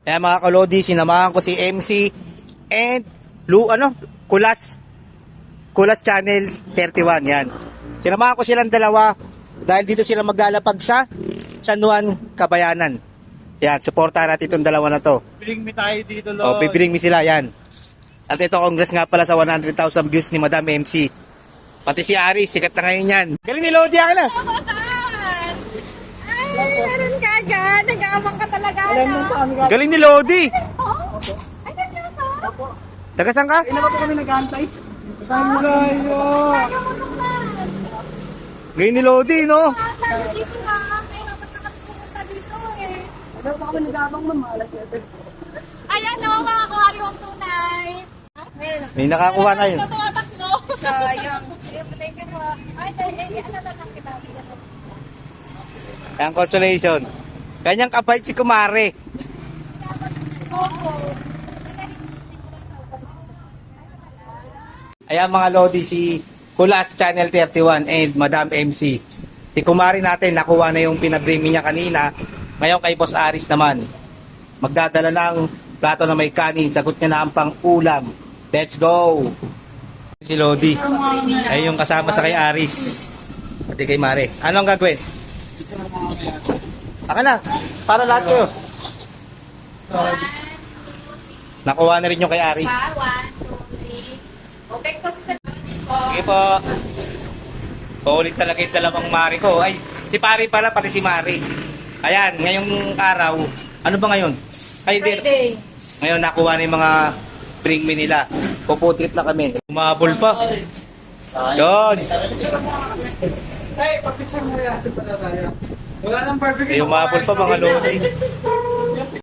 Kaya mga kalodi, sinamahan ko si MC and Kulas Channel 31. Yan. Sinamahan ko silang dalawa dahil dito sila maglalapag sa San Juan, Cabayanan. Yan, supportahan natin itong dalawa na to. Bring me tayo dito, Lord. Bibring me sila, yan. At ito, congrats nga pala sa 100,000 views ni Madam MC. Pati si Aris, sikat na ngayon yan. Galing ni Lodi, ka na. Ay, meron ka agad. Nag-aamang ka talaga, no? Galing ni Lodi. Ay, nagkasa? Tagasan ka? Ina ba po kami nag-aantay? Tayo. Kaya mo naman. Galing ni Lodi, no? Tayo dito na. Kaya naman nakatupunta dito, eh. Ano ba kami nag-aabang mamalas yun? Ayan, no, mga kuwari kong tunay. May nakakuha na yun. Tumatakbo. Sayang. Thank you po. Ay, ano na lang kita. Ayan, consolation. Kanyang kabait si Kumare. Ayan mga Lodi, si Kulas Channel 31 and Madam MC. Si Kumare natin, nakuha na yung pinag-dreaming niya kanina. Ngayon kay Boss Aris naman. Magdadala ng plato na may kanin. Sagot niya na ang pang-ulam. Let's go! Si Lodi. Ay yung kasama sa kay Aris. Pati kay Mare. Ano ang gagawin? Aka na. Para lahat kayo. Nakuha na rin yung kay Aris. 1, 2, 3. Open ko sa Sige po. Solid talaga yung dalawang Mare ko. Ay, si Pari pala, pati si Mare. Ayan, ngayong araw. Ano ba ngayon? Ay, Friday. ngayon nakuha na yung mga bring me nila. Puputrip na kami. Umabol pa. Yun. Hey, pag-picture mo yan. Wala nang barbecue. Umabol pa mga Lodi.